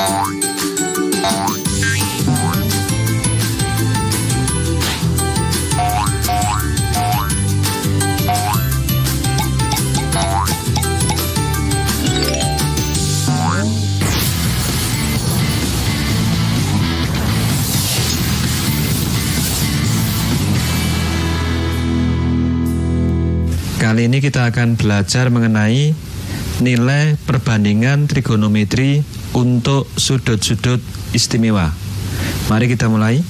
Kali ini kita akan belajar mengenai nilai perbandingan trigonometri untuk sudut-sudut istimewa. Mari kita mulai.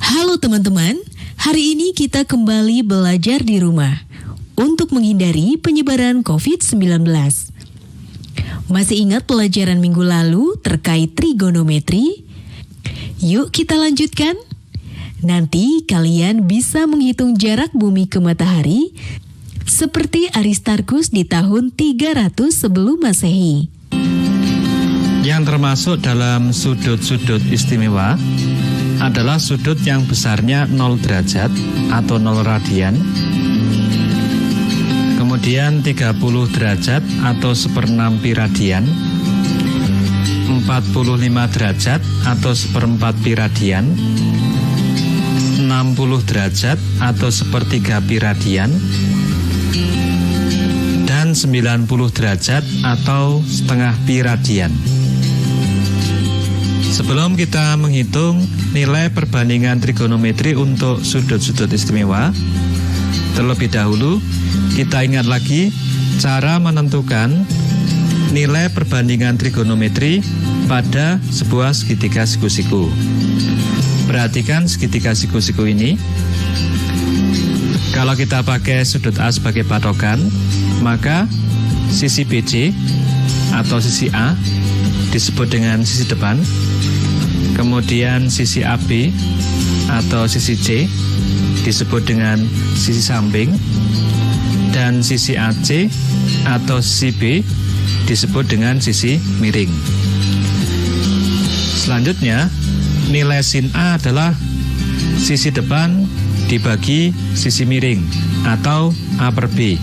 Halo teman-teman, hari ini kita kembali belajar di rumah untuk menghindari penyebaran COVID-19. Masih ingat pelajaran minggu lalu terkait trigonometri? Yuk kita lanjutkan. Nanti kalian bisa menghitung jarak bumi ke matahari seperti Aristarchus di tahun 300 sebelum Masehi. Yang termasuk dalam sudut-sudut istimewa adalah sudut yang besarnya 0 derajat atau 0 radian, kemudian 30 derajat atau 1/6 pi radian, 45 derajat atau 1/4 pi radian, 60 derajat atau 1/3 pi radian, dan 90 derajat atau 1/2 pi radian. Sebelum kita menghitung nilai perbandingan trigonometri untuk sudut-sudut istimewa, terlebih dahulu kita ingat lagi cara menentukan nilai perbandingan trigonometri pada sebuah segitiga siku-siku. Perhatikan segitiga siku-siku ini. Kalau kita pakai sudut A sebagai patokan, maka sisi BC atau sisi A disebut dengan sisi depan, kemudian sisi AB atau sisi C disebut dengan sisi samping, dan sisi AC atau sisi B disebut dengan sisi miring. Selanjutnya, nilai sin A adalah sisi depan dibagi sisi miring atau A per B.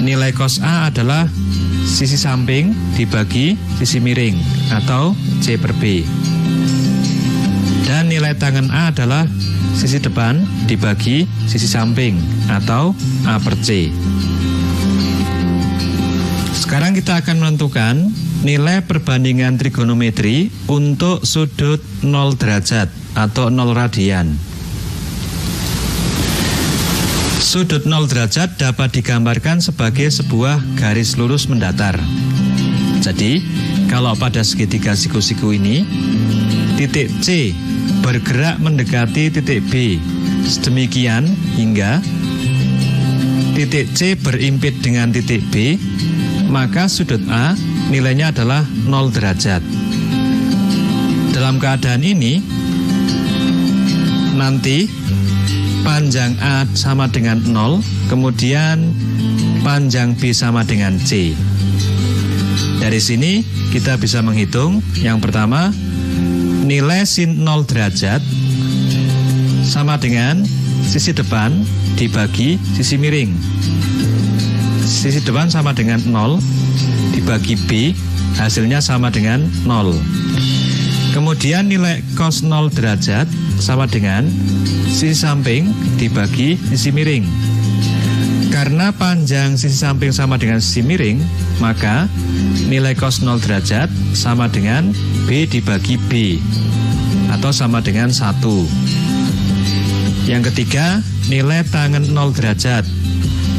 Nilai cos A adalah sisi samping dibagi sisi miring atau C per B. Dan nilai tangen A adalah sisi depan dibagi sisi samping atau A per C. Sekarang kita akan menentukan nilai perbandingan trigonometri untuk sudut 0 derajat atau 0 radian. Sudut 0 derajat dapat digambarkan sebagai sebuah garis lurus mendatar. Jadi, kalau pada segitiga siku-siku ini, titik C bergerak mendekati titik B sedemikian hingga titik C berimpit dengan titik B, maka sudut A nilainya adalah 0 derajat. Dalam keadaan ini, nanti panjang A sama dengan 0, kemudian panjang B sama dengan C. Dari sini kita bisa menghitung. Yang pertama, nilai sin 0 derajat sama dengan sisi depan dibagi sisi miring. Sisi depan sama dengan 0 dibagi B, hasilnya sama dengan 0. Kemudian nilai cos 0 derajat sama dengan sisi samping dibagi sisi miring. Karena panjang sisi samping sama dengan sisi miring, maka nilai cos 0 derajat sama dengan B dibagi B atau sama dengan 1. Yang ketiga, nilai tangen 0 derajat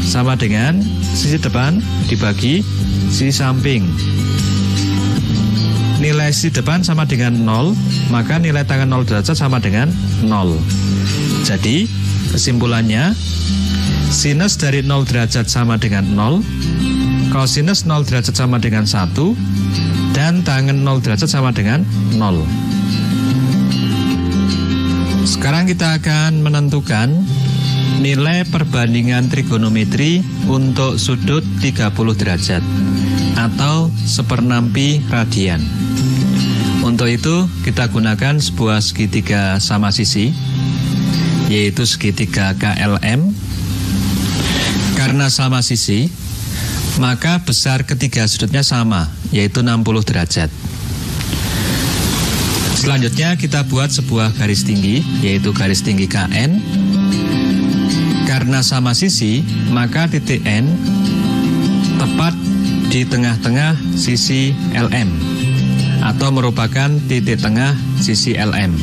sama dengan sisi depan dibagi sisi samping. Nilai sisi depan sama dengan 0, maka nilai tangen 0 derajat sama dengan 0. Jadi, kesimpulannya, sinus dari 0 derajat sama dengan 0, kosinus 0 derajat sama dengan 1, dan tangen 0 derajat sama dengan 0. Sekarang kita akan menentukan nilai perbandingan trigonometri untuk sudut 30 derajat atau 1/6 pi radian. Untuk itu kita gunakan sebuah segitiga sama sisi, yaitu segitiga KLM Karena sama sisi, maka besar ketiga sudutnya sama, yaitu 60 derajat. Selanjutnya kita buat sebuah garis tinggi, yaitu garis tinggi KN. Karena sama sisi, maka titik N tepat di tengah-tengah sisi LM, atau merupakan titik tengah sisi LM.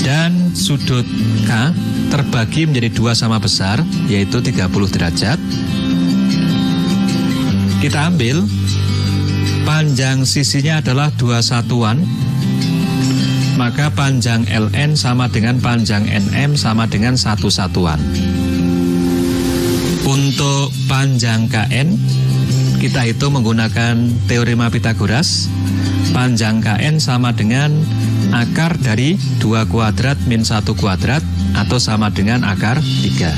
Dan sudut K terbagi menjadi dua sama besar, yaitu 30 derajat. Kita ambil panjang sisinya adalah 2 satuan, maka panjang LN sama dengan panjang NM sama dengan 1 satuan. Untuk panjang KN, kita hitung menggunakan teorema Pythagoras. Panjang KN sama dengan akar dari 2 kuadrat min 1 kuadrat, atau sama dengan akar 3.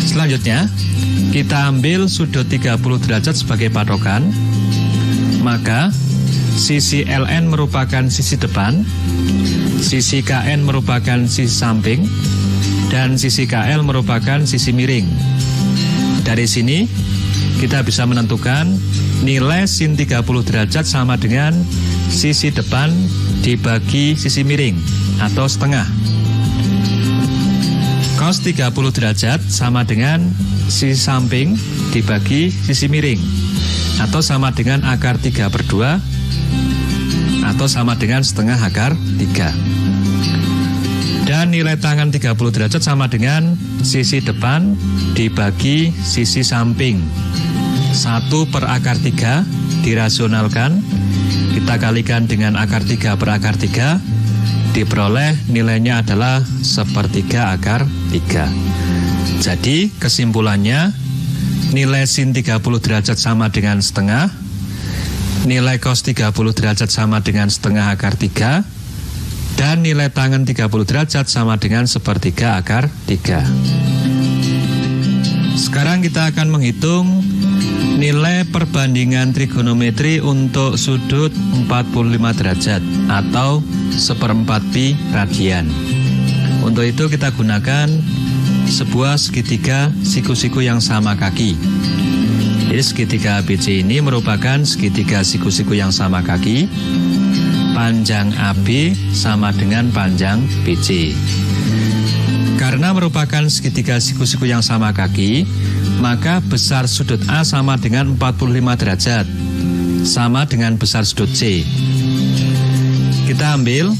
Selanjutnya, kita ambil sudut 30 derajat sebagai patokan. Maka sisi LN merupakan sisi depan, sisi KN merupakan sisi samping, dan sisi KL merupakan sisi miring. Dari sini kita bisa menentukan nilai sin 30 derajat sama dengan sisi depan dibagi sisi miring, atau setengah. Cos 30 derajat sama dengan sisi samping dibagi sisi miring, atau sama dengan akar 3/2, atau sama dengan setengah akar 3. Dan nilai tangan 30 derajat sama dengan sisi depan dibagi sisi samping. 1/akar 3 dirasionalkan, kita kalikan dengan akar 3/akar 3, diperoleh nilainya adalah 1/3 akar 3. Jadi kesimpulannya, nilai sin 30 derajat sama dengan setengah, nilai cos 30 derajat sama dengan setengah akar 3, dan nilai tangen 30 derajat sama dengan 1/3 akar 3. Sekarang kita akan menghitung nilai perbandingan trigonometri untuk sudut 45 derajat atau 1/4 pi radian. Untuk itu kita gunakan sebuah segitiga siku-siku yang sama kaki. Jadi segitiga ABC ini merupakan segitiga siku-siku yang sama kaki. Panjang AB sama dengan panjang BC. Karena merupakan segitiga siku-siku yang sama kaki, maka besar sudut A sama dengan 45 derajat, sama dengan besar sudut C. Kita ambil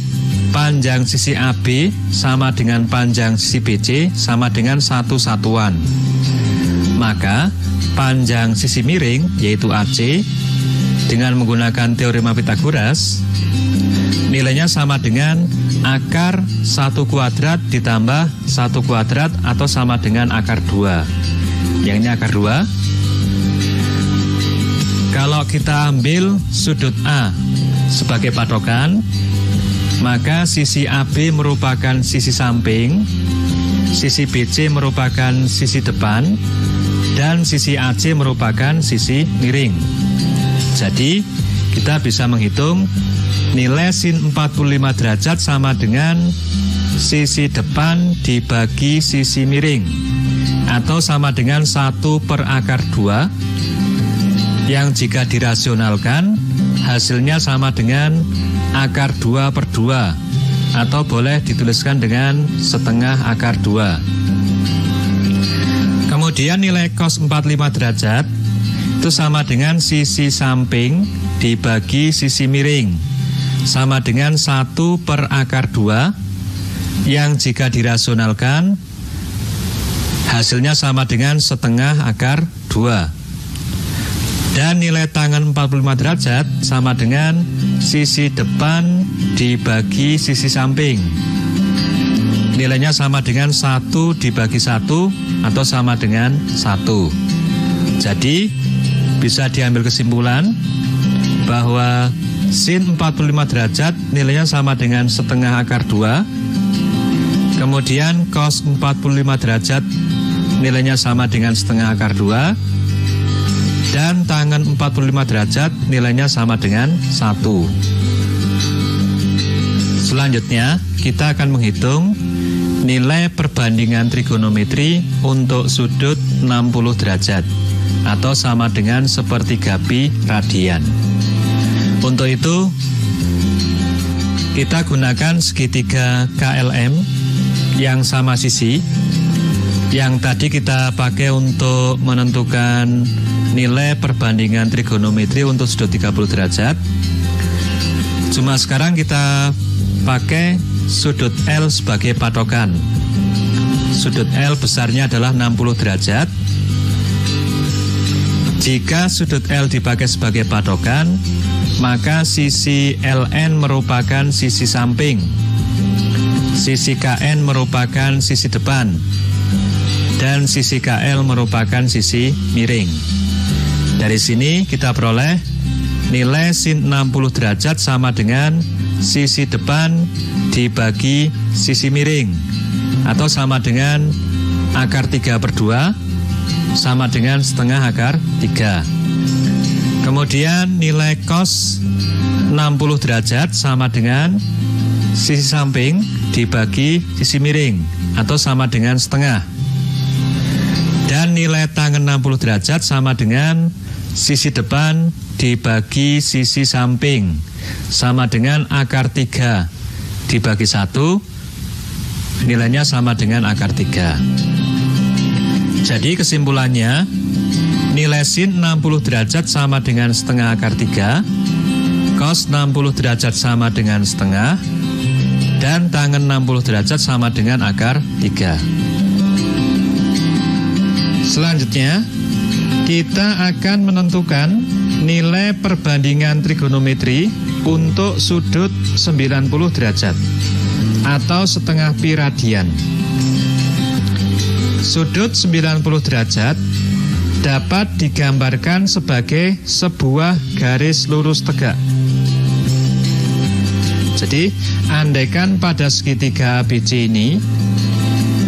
panjang sisi AB sama dengan panjang sisi BC sama dengan 1 satuan. Maka panjang sisi miring, yaitu AC, dengan menggunakan teorema Pythagoras, nilainya sama dengan akar 1 kuadrat ditambah 1 kuadrat, atau sama dengan akar 2. Yang ini akar 2. Kalau kita ambil sudut A sebagai patokan, maka sisi AB merupakan sisi samping, sisi BC merupakan sisi depan, dan sisi AC merupakan sisi miring. Jadi kita bisa menghitung nilai sin 45 derajat sama dengan sisi depan dibagi sisi miring, atau sama dengan 1/akar 2, yang jika dirasionalkan hasilnya sama dengan akar 2/2, atau boleh dituliskan dengan setengah akar 2. Kemudian nilai cos 45 derajat itu sama dengan sisi samping dibagi sisi miring, sama dengan 1/akar 2, yang jika dirasionalkan hasilnya sama dengan setengah akar 2. Dan nilai tangen 45 derajat sama dengan sisi depan dibagi sisi samping. Nilainya sama dengan 1 dibagi 1, atau sama dengan 1. Jadi bisa diambil kesimpulan bahwa sin 45 derajat nilainya sama dengan setengah akar 2. Kemudian cos 45 derajat nilainya sama dengan setengah akar 2. Dan tangen 45 derajat nilainya sama dengan 1. Selanjutnya kita akan menghitung nilai perbandingan trigonometri untuk sudut 60 derajat atau sama dengan sepertiga pi radian. Untuk itu, kita gunakan segitiga KLM yang sama sisi, yang tadi kita pakai untuk menentukan nilai perbandingan trigonometri untuk sudut 30 derajat. Cuma sekarang kita pakai sudut L sebagai patokan. Sudut L besarnya adalah 60 derajat. Jika sudut L dipakai sebagai patokan, maka sisi LN merupakan sisi samping, sisi KN merupakan sisi depan, dan sisi KL merupakan sisi miring. Dari sini kita peroleh nilai sin 60 derajat sama dengan sisi depan dibagi sisi miring, atau sama dengan akar 3/2 sama dengan setengah akar 3. Kemudian nilai cos 60 derajat sama dengan sisi samping dibagi sisi miring, atau sama dengan setengah. Dan nilai tangen 60 derajat sama dengan sisi depan dibagi sisi samping, sama dengan akar 3 dibagi 1, nilainya sama dengan akar 3. Jadi kesimpulannya, nilai sin 60 derajat sama dengan setengah akar 3, cos 60 derajat sama dengan setengah, dan tangen 60 derajat sama dengan akar 3. Selanjutnya, kita akan menentukan nilai perbandingan trigonometri untuk sudut 90 derajat atau setengah pi radian. Sudut 90 derajat dapat digambarkan sebagai sebuah garis lurus tegak. Jadi, andaikan pada segitiga ABC ini,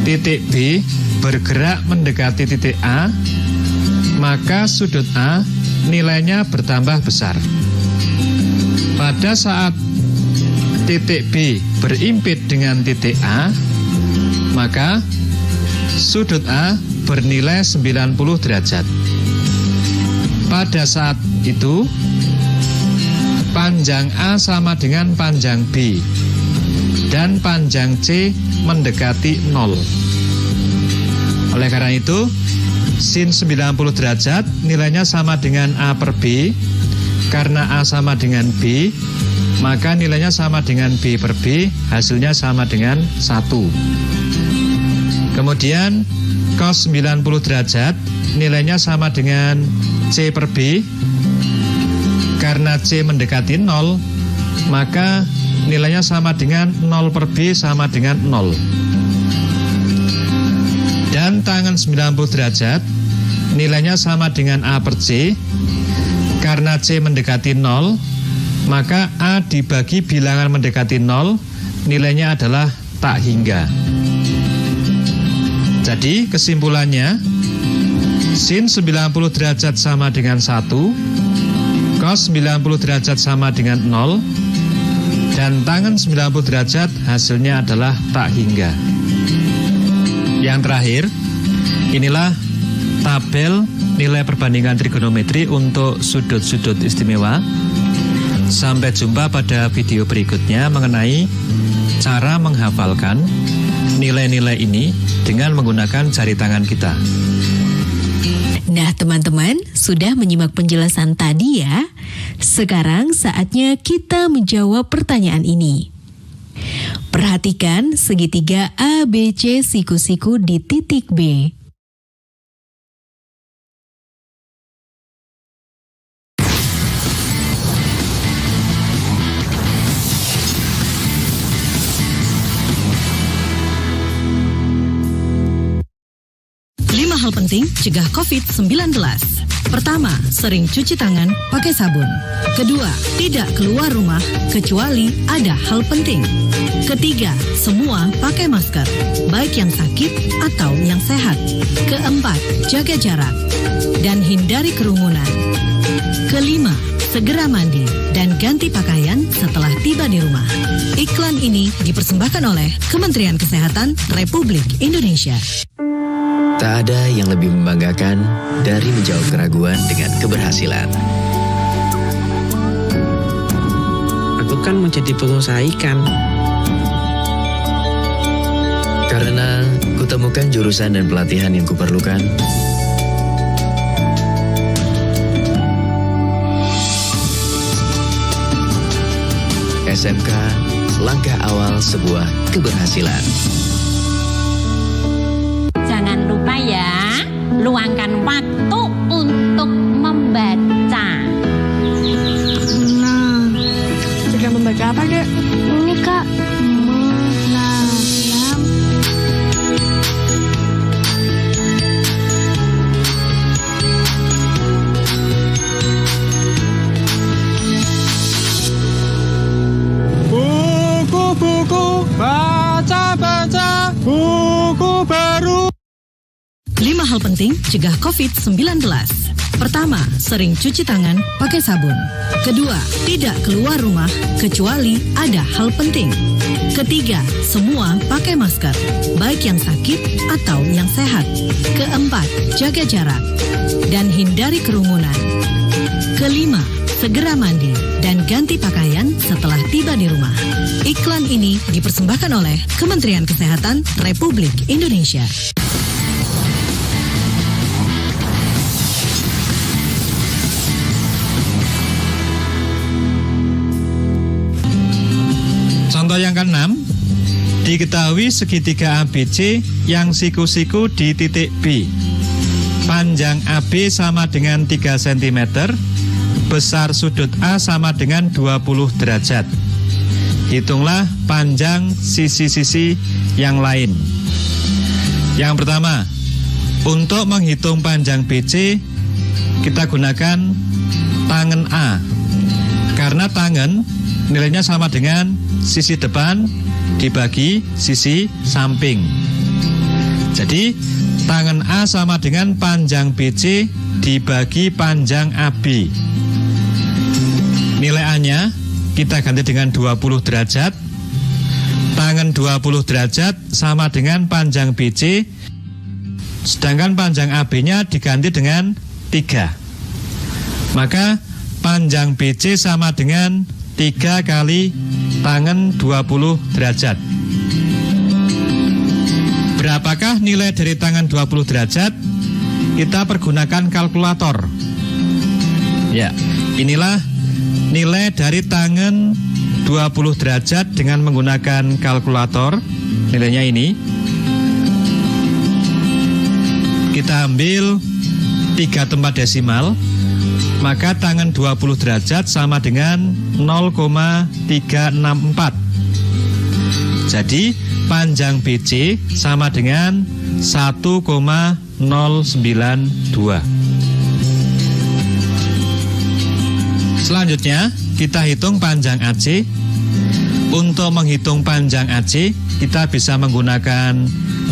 titik B bergerak mendekati titik A, maka sudut A nilainya bertambah besar. Pada saat titik B berimpit dengan titik A, maka sudut A bernilai 90 derajat. Pada saat itu, panjang A sama dengan panjang B, dan panjang C mendekati 0. Oleh karena itu, sin 90 derajat nilainya sama dengan A per B. Karena A sama dengan B, maka nilainya sama dengan B per B, hasilnya sama dengan 1. Kemudian cos 90 derajat nilainya sama dengan C per B. Karena C mendekati 0, maka nilainya sama dengan 0 per B sama dengan 0. Dan tangen 90 derajat nilainya sama dengan A per C. Karena C mendekati 0, maka A dibagi bilangan mendekati 0, nilainya adalah tak hingga. Jadi kesimpulannya, sin 90 derajat sama dengan 1, cos 90 derajat sama dengan 0, dan tangen 90 derajat hasilnya adalah tak hingga. Yang terakhir, inilah tabel nilai perbandingan trigonometri untuk sudut-sudut istimewa. Sampai jumpa pada video berikutnya mengenai cara menghafalkan nilai-nilai ini dengan menggunakan jari tangan kita. Nah, teman-teman, sudah menyimak penjelasan tadi ya? Sekarang saatnya kita menjawab pertanyaan ini. Perhatikan segitiga ABC siku-siku di titik B. Hal penting cegah COVID-19. Pertama, sering cuci tangan pakai sabun. Kedua, tidak keluar rumah kecuali ada hal penting. Ketiga, semua pakai masker, baik yang sakit atau yang sehat. Keempat, jaga jarak dan hindari kerumunan. Kelima, segera mandi dan ganti pakaian setelah tiba di rumah. Iklan ini dipersembahkan oleh Kementerian Kesehatan Republik Indonesia. Tak ada yang lebih membanggakan dari menjawab keraguan dengan keberhasilan. Aku kan mau jadi pengusaha ikan. Karena kutemukan jurusan dan pelatihan yang kuperlukan. SMK, langkah awal sebuah keberhasilan. Jangan lupa ya, luangkan waktu untuk membaca. Nah, sedang membaca apa, Dek? Ini, Kak. Menanam. Buku-buku, baca-baca, buku baru. 5 hal penting cegah COVID-19. Pertama, sering cuci tangan pakai sabun. Kedua, tidak keluar rumah kecuali ada hal penting. Ketiga, semua pakai masker, baik yang sakit atau yang sehat. Keempat, jaga jarak dan hindari kerumunan. Kelima, segera mandi dan ganti pakaian setelah tiba di rumah. Iklan ini dipersembahkan oleh Kementerian Kesehatan Republik Indonesia. Contoh yang ke-6, diketahui segitiga ABC yang siku-siku di titik B. Panjang AB sama dengan 3 cm, besar sudut A sama dengan 20 derajat. Hitunglah panjang sisi-sisi yang lain. Yang pertama, untuk menghitung panjang BC, kita gunakan tangan A. Karena tangan nilainya sama dengan sisi depan dibagi sisi samping. Jadi tangan A sama dengan panjang BC dibagi panjang AB. Nilai A-nya kita ganti dengan 20 derajat. Tangan 20 derajat sama dengan panjang BC, sedangkan panjang AB-nya diganti dengan 3. Maka panjang BC sama dengan 3 kali tangan 20 derajat. Berapakah nilai dari tangan 20 derajat? Kita pergunakan kalkulator. Ya, inilah nilai dari tangan 20 derajat dengan menggunakan kalkulator. Nilainya ini. Kita ambil 3 tempat desimal. Maka tangan 20 derajat sama dengan 0,364. Jadi panjang BC sama dengan 1,092. Selanjutnya kita hitung panjang AC. Untuk menghitung panjang AC kita bisa menggunakan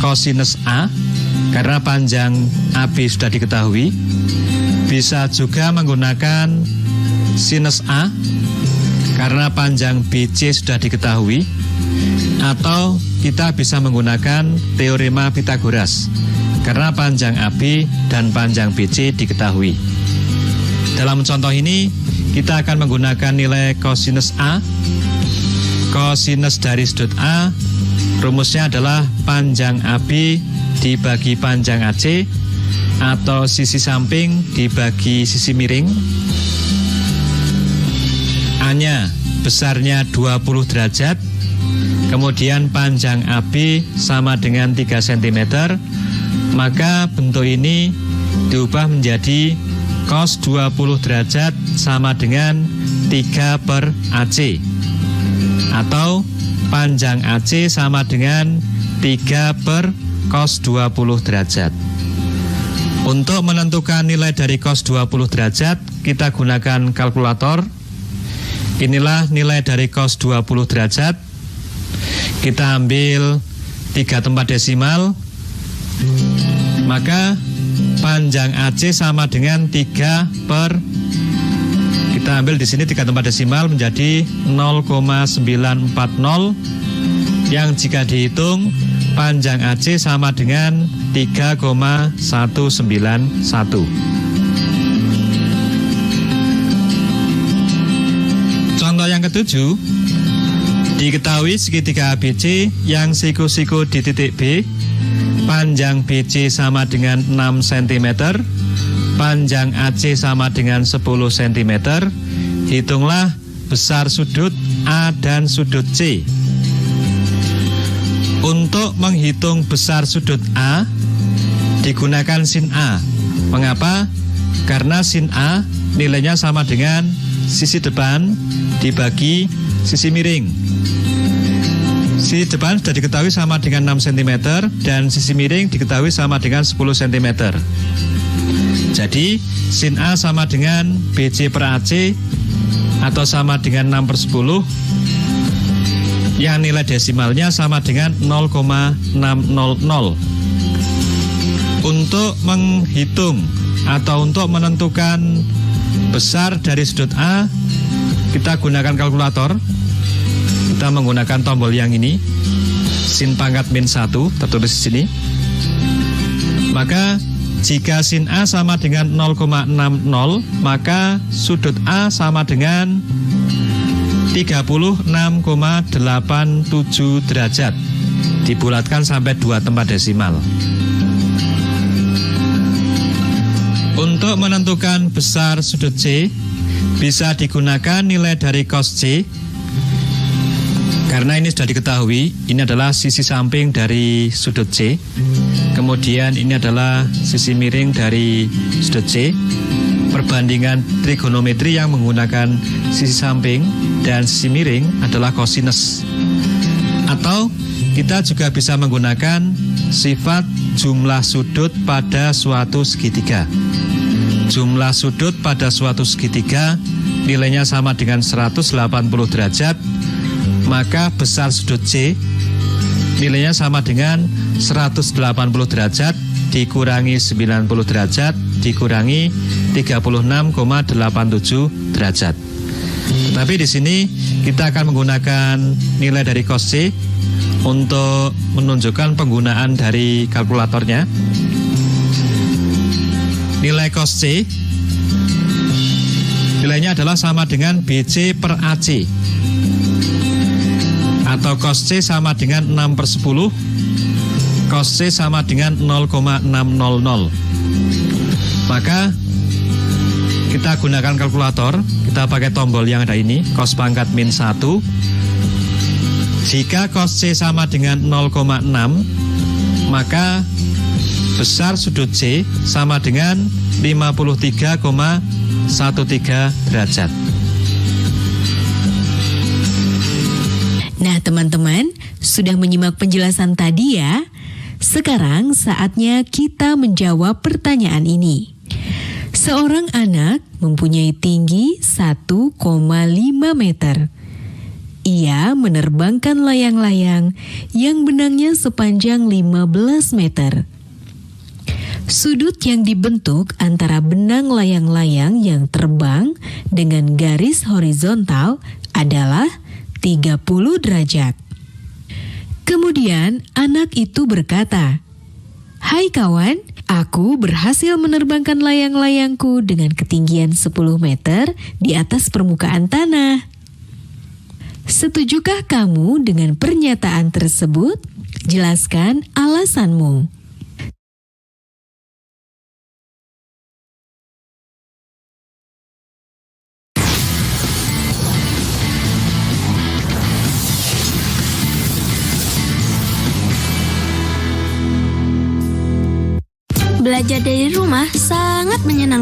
kosinus A karena panjang AB sudah diketahui. Bisa juga menggunakan sinus A karena panjang BC sudah diketahui, atau kita bisa menggunakan teorema Pythagoras karena panjang AB dan panjang BC diketahui. Dalam contoh ini kita akan menggunakan nilai kosinus A. Kosinus dari sudut A rumusnya adalah panjang AB dibagi panjang AC, atau sisi samping dibagi sisi miring. A-nya besarnya 20 derajat, kemudian panjang AB sama dengan 3 cm, maka bentuk ini diubah menjadi cos 20 derajat sama dengan 3 per AC, atau panjang AC sama dengan 3 per cos 20 derajat. Untuk menentukan nilai dari cos 20 derajat, kita gunakan kalkulator. Inilah nilai dari cos 20 derajat. Kita ambil 3 tempat desimal. Maka panjang AC sama dengan 3 per, kita Kita ambil di sini 3 tempat desimal menjadi 0,940 yang jika dihitung panjang AC sama dengan 3,191. Contoh yang ketujuh, diketahui segitiga ABC yang siku-siku di titik B, panjang BC sama dengan 6 cm, panjang AC sama dengan 10 cm. Hitunglah besar sudut A dan sudut C. Untuk menghitung besar sudut A, digunakan sin A. Mengapa? Karena sin A nilainya sama dengan sisi depan dibagi sisi miring. Sisi depan sudah diketahui sama dengan 6 cm dan sisi miring diketahui sama dengan 10 cm. Jadi sin A sama dengan BC per AC atau sama dengan 6/10 yang nilai desimalnya sama dengan 0,600. Untuk menghitung atau untuk menentukan besar dari sudut A, kita gunakan kalkulator. Kita menggunakan tombol yang ini, sin pangkat -1 tertulis di sini. Maka jika sin A sama dengan 0,60, maka sudut A sama dengan 36,87 derajat. Dibulatkan sampai 2 tempat desimal. Untuk menentukan besar sudut C, bisa digunakan nilai dari cos C. Karena ini sudah diketahui, ini adalah sisi samping dari sudut C. Kemudian ini adalah sisi miring dari sudut C. Perbandingan trigonometri yang menggunakan sisi samping dan sisi miring adalah kosinus. Atau kita juga bisa menggunakan sifat jumlah sudut pada suatu segitiga. Jumlah sudut pada suatu segitiga nilainya sama dengan 180 derajat, maka besar sudut C nilainya sama dengan 180 derajat dikurangi 90 derajat dikurangi 36,87 derajat. Tetapi di sini kita akan menggunakan nilai dari cos C untuk menunjukkan penggunaan dari kalkulatornya. Nilai cos C nilainya adalah sama dengan BC per AC, atau cos C sama dengan 6/10, cos C sama dengan 0,600. Maka kita gunakan kalkulator, kita pakai tombol yang ada ini, cos pangkat -1. Jika cos C sama dengan 0,6, maka besar sudut C sama dengan 53,13 derajat. Nah, teman-teman, sudah menyimak penjelasan tadi ya? Sekarang saatnya kita menjawab pertanyaan ini. Seorang anak mempunyai tinggi 1,5 meter. Ia menerbangkan layang-layang yang benangnya sepanjang 15 meter. Sudut yang dibentuk antara benang layang-layang yang terbang dengan garis horizontal adalah 30 derajat. Kemudian anak itu berkata, "Hai kawan, aku berhasil menerbangkan layang-layangku dengan ketinggian 10 meter di atas permukaan tanah." Setujukah kamu dengan pernyataan tersebut? Jelaskan alasanmu. Belajar dari rumah sangat menyenangkan.